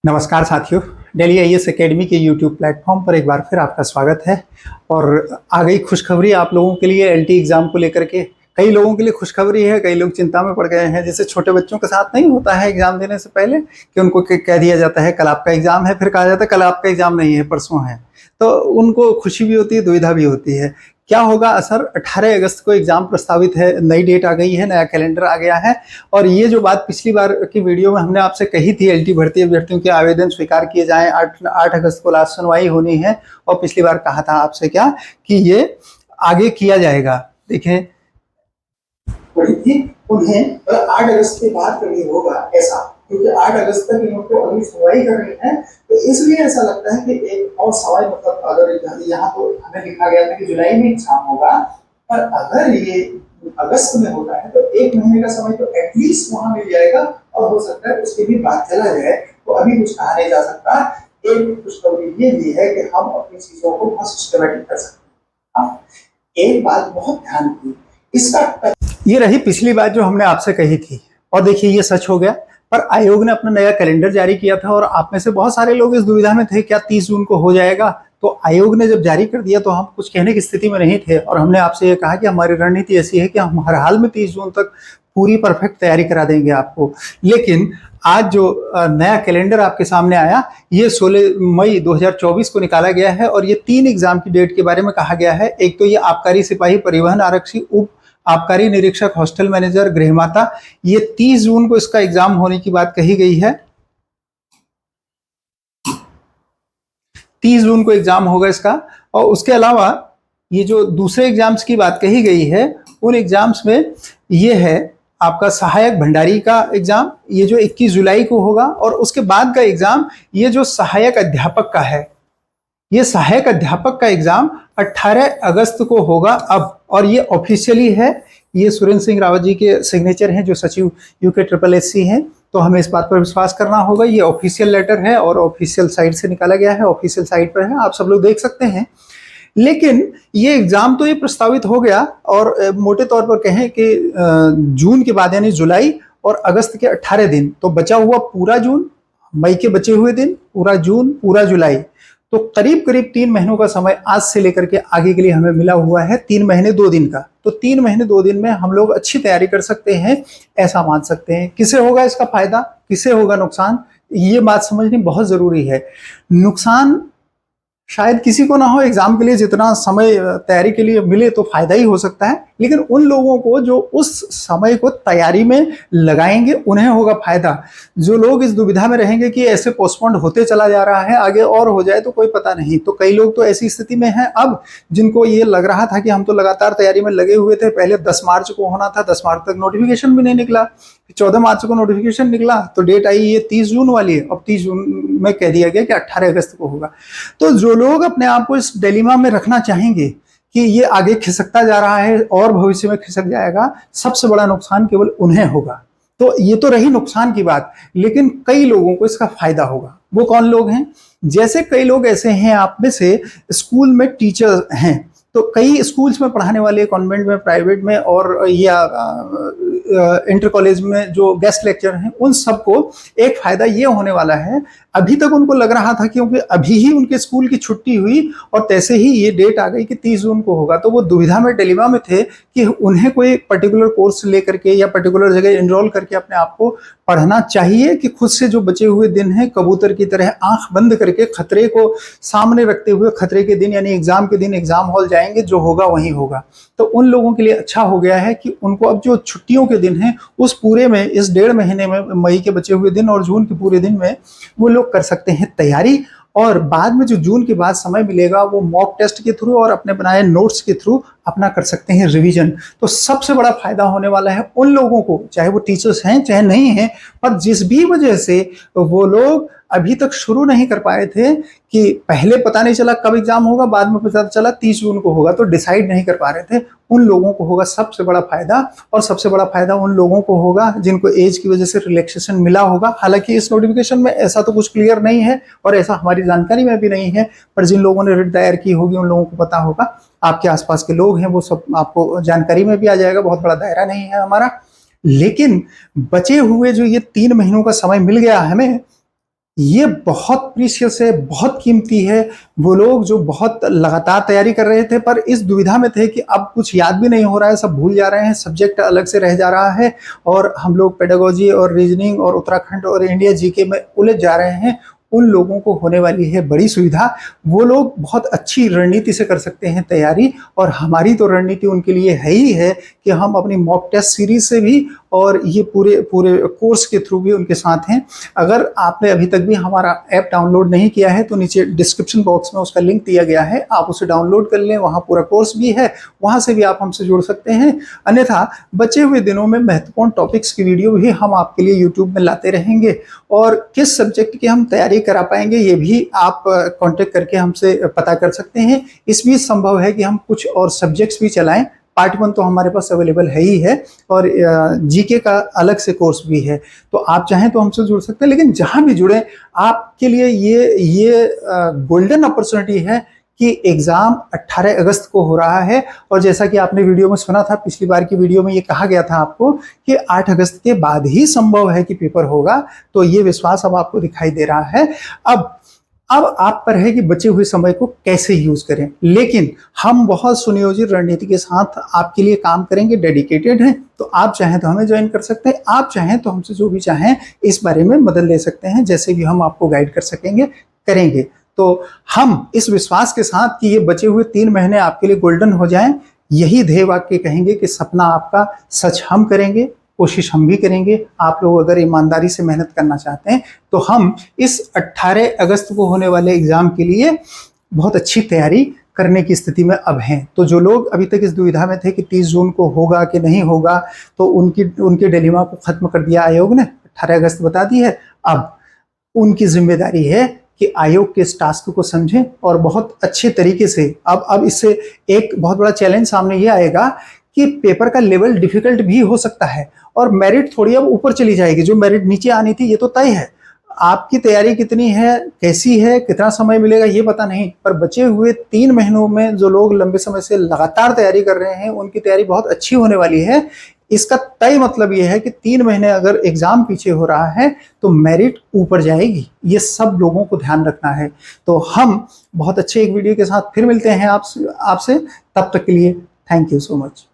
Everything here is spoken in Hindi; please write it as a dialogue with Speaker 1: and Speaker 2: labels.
Speaker 1: नमस्कार साथियों, डेली आईएएस एकेडमी के यूट्यूब प्लेटफॉर्म पर एक बार फिर आपका स्वागत है। और आ गई खुशखबरी आप लोगों के लिए एलटी एग्जाम को लेकर के। कई लोगों के लिए खुशखबरी है, कई लोग चिंता में पड़ गए हैं। जैसे छोटे बच्चों के साथ नहीं होता है एग्जाम देने से पहले कि उनको कह दिया जाता है कल आपका एग्जाम है, फिर कहा जाता है कल आपका एग्जाम नहीं है, परसों है। तो उनको खुशी भी होती है, दुविधा भी होती है। क्या होगा असर? 18 अगस्त को एग्जाम प्रस्तावित है, नई डेट आ गई है, नया कैलेंडर आ गया है। और ये जो बात पिछली बार की वीडियो में हमने आपसे कही थी, एलटी भर्ती अभ्यर्थियों के आवेदन स्वीकार किए जाएं, 8 अगस्त को लास्ट सुनवाई होनी है। और पिछली बार कहा था आपसे क्या कि ये आगे किया जाएगा। देखें पड़ी थी उन्हें 8 अगस्त के बाद कभी होगा ऐसा, क्योंकि 8 अगस्त तक इनको अगली सुनवाई करनी है। तो इसलिए ऐसा लगता है कि एक और सवाल, मतलब अगर यहाँ तो हमें लिखा गया था कि जुलाई में एग्जाम होगा, पर अगर ये अगस्त में होता है तो 1 महीने का समय तो एटलीस्ट वहां मिल जाएगा। और हो सकता है उसके भी बाद चला जाए, तो अभी कुछ कहा नहीं जा सकता। एक खुशखबरी ये भी है कि हम अपनी चीजों को बहुत सिस्टमेटिक कर सकते हैं। एक बात बहुत ध्यान की, इसका ये रही पिछली बात जो हमने आपसे कही थी, और देखिए ये सच हो गया। पर आयोग ने अपना नया कैलेंडर जारी किया था, और आप में से बहुत सारे लोग इस दुविधा में थे क्या 30 जून को हो जाएगा। तो आयोग ने जब जारी कर दिया तो हम कुछ कहने की स्थिति में नहीं थे, और हमने आपसे ये कहा कि हमारी रणनीति ऐसी है कि हम हर हाल में 30 जून तक पूरी परफेक्ट तैयारी करा देंगे आपको। लेकिन आज जो नया कैलेंडर आपके सामने आया, ये 16 मई 2024 को निकाला गया है, और ये 3 एग्जाम की डेट के बारे में कहा गया है। एक तो ये आबकारी सिपाही, परिवहन आरक्षी, उप आबकारी निरीक्षक, हॉस्टल मैनेजर, गृहमाता, ये 30 जून को इसका एग्जाम होने की बात कही गई है। 30 जून को एग्जाम होगा इसका। और उसके अलावा ये जो दूसरे एग्जाम्स की बात कही गई है, उन एग्जाम्स में ये है आपका सहायक भंडारी का एग्जाम, ये जो 21 जुलाई को होगा। और उसके बाद का एग्जाम ये जो सहायक अध्यापक का है, ये सहायक अध्यापक का एग्जाम 18 अगस्त को होगा अब। और ये ऑफिशियली है, ये सुरेंद्र सिंह रावत जी के सिग्नेचर हैं जो सचिव यूके SSSC हैं। तो हमें इस बात पर विश्वास करना होगा। ये ऑफिशियल लेटर है और ऑफिशियल साइट से निकाला गया है, ऑफिशियल साइट पर है, आप सब लोग देख सकते हैं। लेकिन ये एग्जाम तो ये प्रस्तावित हो गया, और मोटे तौर पर कहें कि जून के बाद यानी जुलाई और अगस्त के 18 दिन, तो बचा हुआ पूरा जून, मई के बचे हुए दिन, पूरा जून, पूरा जुलाई, तो करीब करीब 3 महीनों का समय आज से लेकर के आगे के लिए हमें मिला हुआ है। 3 महीने 2 दिन का। तो 3 महीने 2 दिन में हम लोग अच्छी तैयारी कर सकते हैं, ऐसा मान सकते हैं। किसे होगा इसका फायदा, किसे होगा नुकसान, ये बात समझनी बहुत जरूरी है। नुकसान शायद किसी को ना हो, एग्जाम के लिए जितना समय तैयारी के लिए मिले तो फायदा ही हो सकता है। लेकिन उन लोगों को जो उस समय को तैयारी में लगाएंगे उन्हें होगा फायदा। जो लोग इस दुविधा में रहेंगे कि ऐसे पोस्टपोन्ड होते चला जा रहा है, आगे और हो जाए तो कोई पता नहीं, तो कई लोग तो ऐसी स्थिति में हैं अब जिनको ये लग रहा था कि हम तो लगातार तैयारी में लगे हुए थे। पहले 10 मार्च को होना था, 10 मार्च तक नोटिफिकेशन भी नहीं निकला, 14 मार्च को नोटिफिकेशन निकला, तो डेट आई ये 30 जून वाली है। अब 30 जून में कह दिया गया कि 18 अगस्त को होगा। तो जो लोग अपने आप को इस डिलेमा में रखना चाहेंगे कि ये आगे खिसकता जा रहा है और भविष्य में खिसक जाएगा, सबसे बड़ा नुकसान केवल उन्हें होगा। तो ये तो रही नुकसान की बात, लेकिन कई लोगों को इसका फायदा होगा। वो कौन लोग हैं? जैसे कई लोग ऐसे हैं आप में से स्कूल में टीचर हैं, तो कई स्कूल्स में पढ़ाने वाले, कॉन्वेंट में, प्राइवेट में, और या इंटर कॉलेज में जो गेस्ट लेक्चर हैं, उन सबको एक फायदा ये होने वाला है। अभी तक उनको लग रहा था क्योंकि अभी ही उनके स्कूल की छुट्टी हुई और तैसे ही ये डेट आ गई कि 30 जून को होगा, तो वो दुविधा में, डिलेमा में थे कि उन्हें कोई पर्टिकुलर कोर्स लेकर के या पर्टिकुलर जगह एनरोल करके अपने आप को पढ़ना चाहिए, कि खुद से जो बचे हुए दिन हैं कबूतर की तरह आंख बंद करके खतरे को सामने रखते हुए, खतरे के दिन यानी एग्जाम के दिन एग्जाम हॉल जाएंगे, जो होगा वही होगा। तो उन लोगों के लिए अच्छा हो गया है कि उनको अब जो छुट्टियों के दिन हैं उस पूरे में, इस 1.5 महीने में, मई के बचे हुए दिन और जून के पूरे दिन में वो लोग कर सकते हैं तैयारी। और बाद में जो जून के बाद समय मिलेगा वो मॉक टेस्ट के थ्रू और अपने बनाए नोट्स के थ्रू अपना कर सकते हैं रिवीजन। तो सबसे बड़ा फायदा होने वाला है उन लोगों को, चाहे वो टीचर्स हैं चाहे नहीं हैं, पर जिस भी वजह से वो लोग अभी तक शुरू नहीं कर पाए थे, कि पहले पता नहीं चला कब एग्जाम होगा, बाद में पता चला 30 जून को होगा, तो डिसाइड नहीं कर पा रहे थे, उन लोगों को होगा सबसे बड़ा फायदा। और सबसे बड़ा फायदा उन लोगों को होगा जिनको एज की वजह से रिलैक्सेशन मिला होगा। हालांकि इस नोटिफिकेशन में ऐसा तो कुछ क्लियर नहीं है और ऐसा हमारी जानकारी में भी नहीं है, पर जिन लोगों ने रिट दायर की होगी उन लोगों को पता होगा। आपके आसपास के लोग हैं वो सब आपको जानकारी में भी आ जाएगा, बहुत बड़ा दायरा नहीं है हमारा। लेकिन बचे हुए जो ये 3 महीनों का समय मिल गया हमें, ये बहुत प्रीशियस है, बहुत कीमती है। वो लोग जो बहुत लगातार तैयारी कर रहे थे पर इस दुविधा में थे कि अब कुछ याद भी नहीं हो रहा है, सब भूल जा रहे हैं, सब्जेक्ट अलग से रह जा रहा है और हम लोग पेडागोजी और रीजनिंग और उत्तराखंड और इंडिया जीके में उलझ जा रहे हैं, उन लोगों को होने वाली है बड़ी सुविधा। वो लोग बहुत अच्छी रणनीति से कर सकते हैं तैयारी, और हमारी तो रणनीति उनके लिए है ही है कि हम अपनी मॉक टेस्ट सीरीज से भी और ये पूरे पूरे कोर्स के थ्रू भी उनके साथ हैं। अगर आपने अभी तक भी हमारा ऐप डाउनलोड नहीं किया है तो नीचे डिस्क्रिप्शन बॉक्स में उसका लिंक दिया गया है, आप उसे डाउनलोड कर लें, वहाँ पूरा कोर्स भी है, वहाँ से भी आप हमसे जुड़ सकते हैं। अन्यथा बचे हुए दिनों में महत्वपूर्ण टॉपिक्स की वीडियो भी हम आपके लिए यूट्यूब में लाते रहेंगे, और किस सब्जेक्ट की हम तैयारी करा पाएंगे ये भी आप कांटेक्ट करके हमसे पता कर सकते हैं। इस बीच संभव है कि हम कुछ और सब्जेक्ट्स भी चलाएं। पार्ट 1 तो हमारे पास अवेलेबल है ही है, और जीके का अलग से कोर्स भी है, तो आप चाहें तो हमसे जुड़ सकते हैं। लेकिन जहां भी जुड़े, आपके लिए ये गोल्डन अपॉर्चुनिटी है कि एग्जाम 18 अगस्त को हो रहा है, और जैसा कि आपने वीडियो में सुना था, पिछली बार की वीडियो में ये कहा गया था आपको कि 8 अगस्त के बाद ही संभव है कि पेपर होगा, तो ये विश्वास अब आपको दिखाई दे रहा है। अब आप पर है कि बचे हुए समय को कैसे यूज करें, लेकिन हम बहुत सुनियोजित रणनीति के साथ आपके लिए काम करेंगे, डेडिकेटेड हैं। तो आप चाहें तो हमें ज्वाइन कर सकते हैं, आप चाहें तो हमसे जो भी चाहें इस बारे में मदद ले सकते हैं, जैसे भी हम आपको गाइड कर सकेंगे करेंगे। तो हम इस विश्वास के साथ कि ये बचे हुए 3 महीने आपके लिए गोल्डन हो जाएं, यही ध्येय वाक्य कहेंगे कि सपना आपका सच हम करेंगे, कोशिश हम भी करेंगे। आप लोग अगर ईमानदारी से मेहनत करना चाहते हैं तो हम इस 18 अगस्त को होने वाले एग्जाम के लिए बहुत अच्छी तैयारी करने की स्थिति में अब हैं। तो जो लोग अभी तक इस दुविधा में थे कि 30 जून को होगा कि नहीं होगा, तो उनके डिलेमा को खत्म कर दिया आयोग ने, 18 अगस्त बता दी है। अब उनकी जिम्मेदारी है कि आयोग के इस टास्क को समझें और बहुत अच्छे तरीके से। अब इससे एक बहुत बड़ा चैलेंज सामने ये आएगा कि पेपर का लेवल डिफिकल्ट भी हो सकता है, और मेरिट थोड़ी अब ऊपर चली जाएगी। जो मेरिट नीचे आनी थी ये तो तय है, आपकी तैयारी कितनी है, कैसी है, कितना समय मिलेगा ये पता नहीं, पर बचे हुए 3 महीनों में जो लोग लंबे समय से लगातार तैयारी कर रहे हैं उनकी तैयारी बहुत अच्छी होने वाली है। इसका तय मतलब यह है कि 3 महीने अगर एग्जाम पीछे हो रहा है तो मेरिट ऊपर जाएगी, ये सब लोगों को ध्यान रखना है। तो हम बहुत अच्छे एक वीडियो के साथ फिर मिलते हैं आपसे। तब तक के लिए थैंक यू सो मच।